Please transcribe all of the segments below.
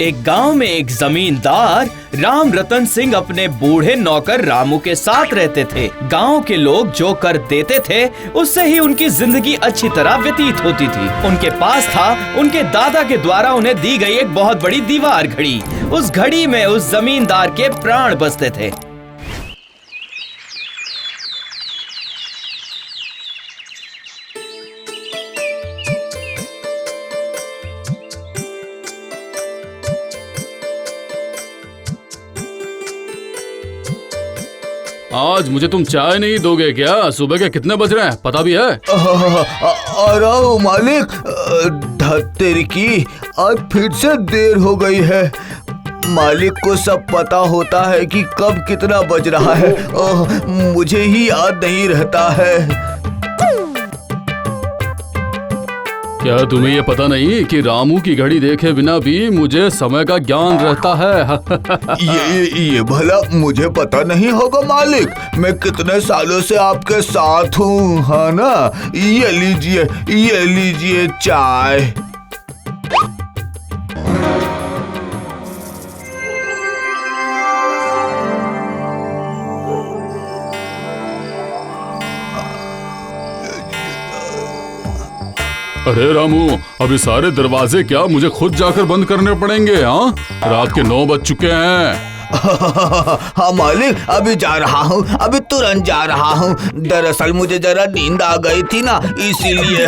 एक गांव में एक जमींदार राम रतन सिंह अपने बूढ़े नौकर रामू के साथ रहते थे। गांव के लोग जो कर देते थे उससे ही उनकी जिंदगी अच्छी तरह व्यतीत होती थी। उनके पास था उनके दादा के द्वारा उन्हें दी गई एक बहुत बड़ी दीवार घड़ी। उस घड़ी में उस जमींदार के प्राण बसते थे। आज मुझे तुम चाय नहीं दोगे क्या? सुबह के कितने बज रहे हैं पता भी है? अरे मालिक, धत्तेरी की आज फिर से देर हो गई है। मालिक को सब पता होता है कि कब कितना बज रहा है। मुझे ही याद नहीं रहता है। क्या तुम्हें ये पता नहीं कि रामू की घड़ी देखे बिना भी मुझे समय का ज्ञान रहता है? ये भला मुझे पता नहीं होगा मालिक? मैं कितने सालों से आपके साथ हूँ, है ना? ये लीजिए चाय। अरे रामू, अभी सारे दरवाजे क्या मुझे खुद जाकर बंद करने पड़ेंगे? हाँ, रात के 9 बज चुके हैं। हाँ मालिक, अभी जा रहा हूँ, अभी तुरंत जा रहा हूँ। दरअसल मुझे जरा नींद आ गई थी ना, इसीलिए।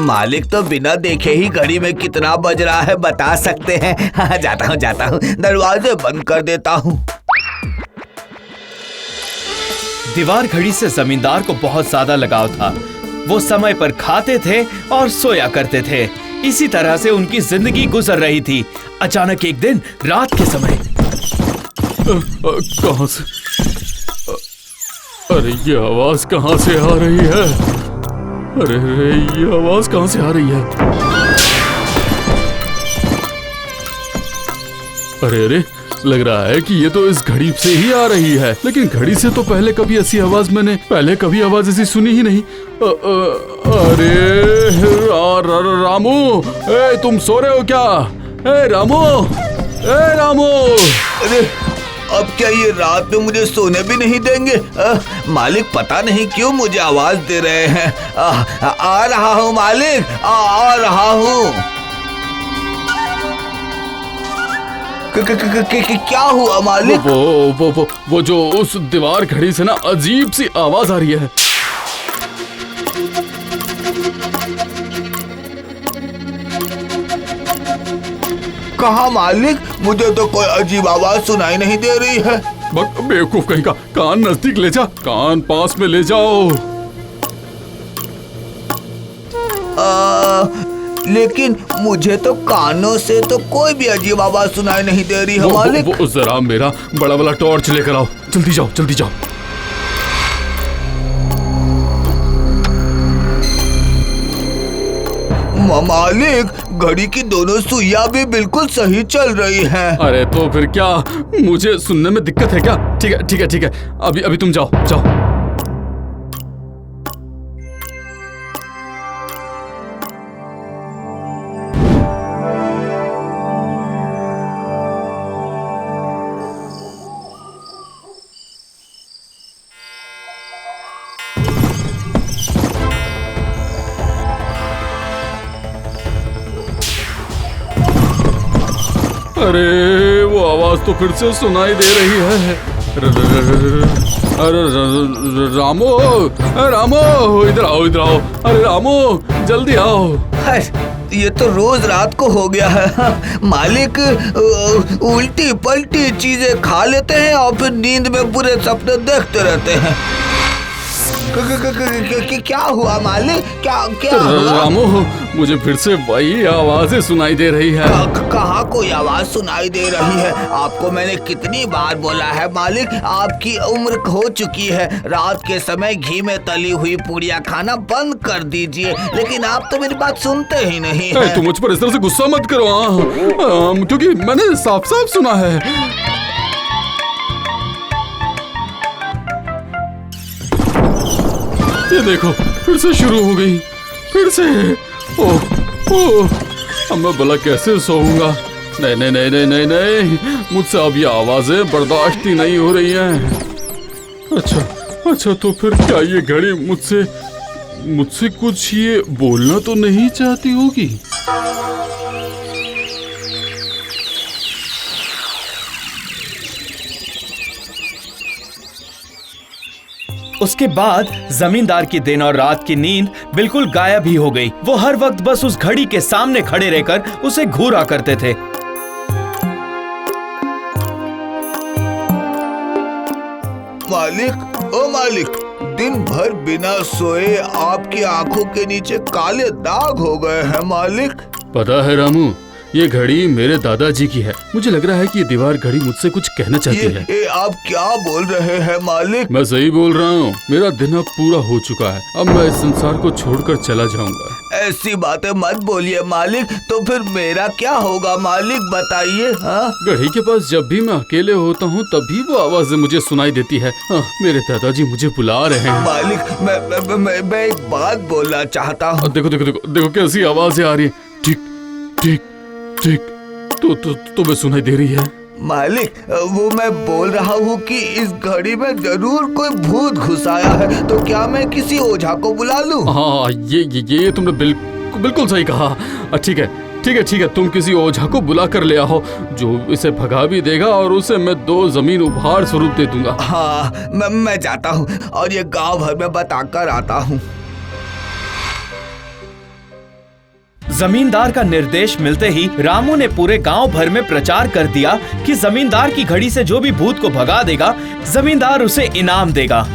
मालिक तो बिना देखे ही घड़ी में कितना बज रहा है बता सकते हैं। जाता हूँ, दरवाजे बंद कर देता हूँ। दीवार घड़ी से जमींदार को बहुत ज्यादा लगाव था। वो समय पर खाते थे और सोया करते थे। इसी तरह से उनकी जिंदगी गुजर रही थी। अचानक एक दिन रात के समय कहां से? अरे ये आवाज कहां से आ रही है? अरे ये आवाज कहां से आ रही है? अरे लग रहा है कि ये तो इस घड़ी से ही आ रही है। लेकिन घड़ी से तो पहले कभी ऐसी आवाज मैंने आवाज ऐसी सुनी ही नहीं। अरे रामू, तुम सो रहे हो क्या? रामू, रामू। अरे अब क्या ये रात में मुझे सोने भी नहीं देंगे? मालिक पता नहीं क्यों मुझे आवाज दे रहे हैं। आ रहा हूँ मालिक, आ रहा हूँ। क्या हुआ मालिक? वो जो उस दीवार घड़ी से ना अजीब सी आवाज आ रही है। कहाँ मालिक? मुझे तो कोई अजीब आवाज सुनाई नहीं दे रही है। बेवकूफ कहीं का, कान नजदीक ले जा, कान पास में ले जाओ। लेकिन मुझे तो कानों से तो कोई भी अजीब आवाज सुनाई नहीं दे रही है मालिक। वो जरा मेरा बड़ा वाला टॉर्च लेकर आओ। जल्दी जाओ, जल्दी जाओ। मालिक, घड़ी की दोनों सुइयां भी बिल्कुल सही चल रही हैं। अरे तो फिर क्या मुझे सुनने में दिक्कत है क्या? ठीक है। अभी तुम जाओ। अरे वो आवाज तो फिर से सुनाई दे रही है। अरे रामू, इधर आओ। अरे रामू, जल्दी आओ। ये तो रोज रात को हो गया है। मालिक उल्टी पलटी चीजें खा लेते हैं और फिर नींद में बुरे सपने देखते रहते हैं। क्या हुआ मालिक? क्या हुआ? रामू, मुझे फिर से वही आवाजें सुनाई दे रही है। कहाँ कोई आवाज सुनाई दे रही है? आपको मैंने कितनी बार बोला है मालिक, आपकी उम्र हो चुकी है, रात के समय घी में तली हुई पूड़ियाँ खाना बंद कर दीजिए, लेकिन आप तो मेरी बात सुनते ही नहीं हैं। तुम मुझ पर इस तरह से गुस्सा मत करो, क्योंकि मैंने साफ साफ सुना है। ये देखो, फिर से शुरू हो गई, फिर से। ओह, अब मैं भला कैसे सोऊंगा? नहीं नहीं नहीं नहीं नहीं नहीं, मुझसे अब ये आवाजें बर्दाश्त ही नहीं हो रही हैं। अच्छा तो फिर क्या ये घड़ी मुझसे कुछ ये बोलना तो नहीं चाहती होगी? उसके बाद जमींदार की दिन और रात की नींद बिल्कुल गायब ही हो गई। वो हर वक्त बस उस घड़ी के सामने खड़े रहकर उसे घूरा करते थे। मालिक, ओ मालिक, दिन भर बिना सोए आपकी आंखों के नीचे काले दाग हो गए हैं मालिक। पता है रामू, ये घड़ी मेरे दादाजी की है। मुझे लग रहा है कि ये दीवार घड़ी मुझसे कुछ कहना चाहती है। ये आप क्या बोल रहे हैं मालिक? मैं सही बोल रहा हूँ। मेरा दिन अब पूरा हो चुका है। अब मैं इस संसार को छोड़कर चला जाऊंगा। ऐसी बातें मत बोलिए मालिक। तो फिर मेरा क्या होगा मालिक, बताइए। हाँ, घड़ी के पास जब भी मैं अकेले होता हूँ तभी वो आवाज़ें मुझे सुनाई देती है। हाँ, मेरे दादाजी मुझे बुला रहे हैं। मालिक, मैं एक बात बोलना चाहता हूँ। देखो देखो देखो देखो कैसी आवाजें आ रही है। ठीक ठीक ठीक, तो तुम्हें सुनाई दे रही है? मालिक, वो मैं बोल रहा हूँ कि इस घड़ी में जरूर कोई भूत घुस आया है। तो क्या मैं किसी ओझा को बुला लूँ? हाँ, ये तुमने बिल्कुल सही कहा। ठीक है, तुम किसी ओझा को बुला कर ले आओ जो इसे भगा भी देगा और उसे मैं 2 जमीन उपहार स्वरूप दे दूंगा। हाँ, मैं जाता हूँ और ये गांव भर में बताकर आता हूँ। जमींदार का निर्देश मिलते ही रामू ने पूरे गांव भर में प्रचार कर दिया कि जमींदार की घड़ी से जो भी भूत को भगा देगा, जमींदार उसे इनाम देगा।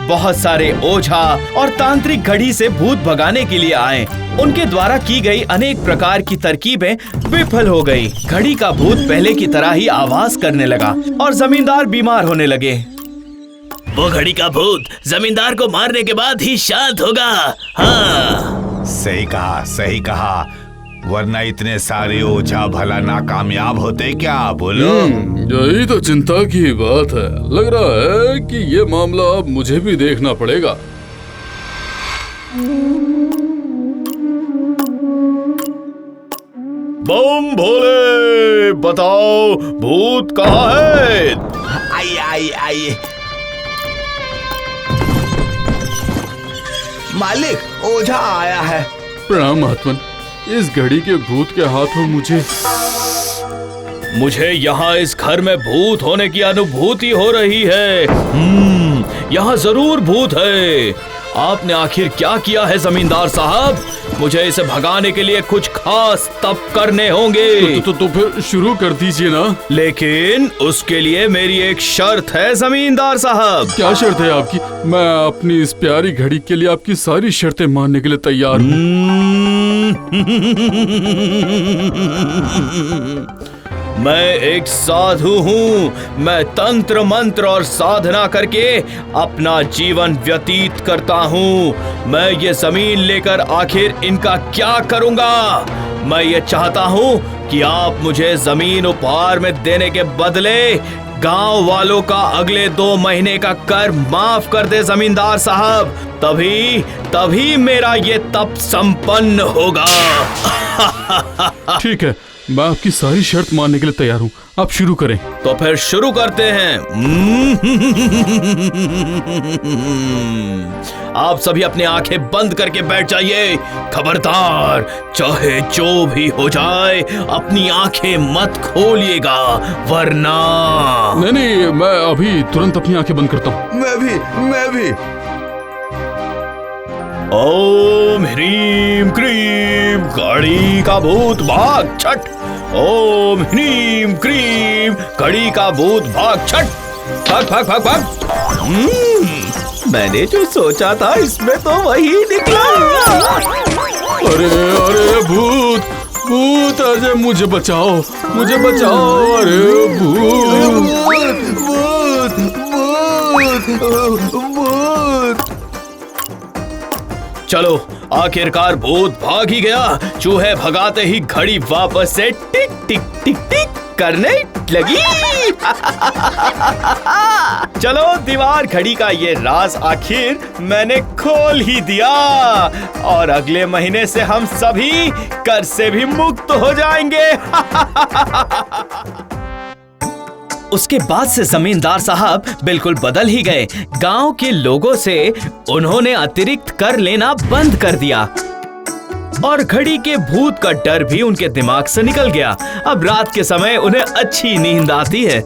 बहुत सारे ओझा और तांत्रिक घड़ी से भूत भगाने के लिए आए। उनके द्वारा की गई अनेक प्रकार की तरकीबें विफल हो गई। घड़ी का भूत पहले की तरह ही आवाज करने लगा और जमींदार बीमार होने लगे। वो घड़ी का भूत जमींदार को मारने के बाद ही शांत होगा। हाँ, सही कहा, वरना इतने सारे ओझा भला नाकामयाब होते क्या? बोलो। यही तो चिंता की बात है। लग रहा है कि ये मामला अब मुझे भी देखना पड़ेगा। बम भोले, बताओ भूत कहाँ है? आइए। मालिक, ओझा आया है। प्रणाम महात्मन। इस घड़ी के भूत के हाथों मुझे यहाँ इस घर में भूत होने की अनुभूति हो रही है। यहाँ जरूर भूत है। आपने आखिर क्या किया है जमींदार साहब? मुझे इसे भगाने के लिए कुछ खास तप करने होंगे। तो फिर शुरू कर दीजिए ना। लेकिन उसके लिए मेरी एक शर्त है जमींदार साहब। क्या शर्त है आपकी? मैं अपनी इस प्यारी घड़ी के लिए आपकी सारी शर्तें मानने के लिए तैयार हूँ। मैं एक साधु हूँ। मैं तंत्र मंत्र और साधना करके अपना जीवन व्यतीत करता हूँ। मैं ये जमीन लेकर आखिर इनका क्या करूँगा? मैं ये चाहता हूँ कि आप मुझे जमीन उपहार में देने के बदले गांव वालों का अगले 2 महीने का कर माफ कर दे जमींदार साहब। तभी मेरा ये तप संपन्न होगा। ठीक है, मैं आपकी सारी शर्त मानने के लिए तैयार हूँ। आप शुरू करें। तो फिर शुरू करते हैं। आप सभी अपनी आंखें बंद करके बैठ जाइए। खबरदार, चाहे जो भी हो जाए अपनी आंखें मत खोलिएगा, वरना। नहीं, मैं अभी तुरंत अपनी आंखें बंद करता हूँ। मैं भी। ओम ह्रीम क्रीम घड़ी का भूत भाग छठ। ओम ह्रीम क्रीम घड़ी का भूत भाग छठ। भाग। मैंने जो सोचा था इसमें तो वही निकला। अरे भूत अजय, मुझे बचाओ। अरे भूत। चलो, आखिरकार भूत भाग ही गया। चूहे भगाते ही घड़ी वापस से टिक टिक टिक टिक करने वाट लगी। चलो, दीवार घड़ी का ये राज आखिर मैंने खोल ही दिया और अगले महीने से हम सभी कर से भी मुक्त हो जाएंगे। उसके बाद से जमींदार साहब बिल्कुल बदल ही गए। गांव के लोगों से उन्होंने अतिरिक्त कर लेना बंद कर दिया और घड़ी के भूत का डर भी उनके दिमाग से निकल गया। अब रात के समय उन्हें अच्छी नींद आती है।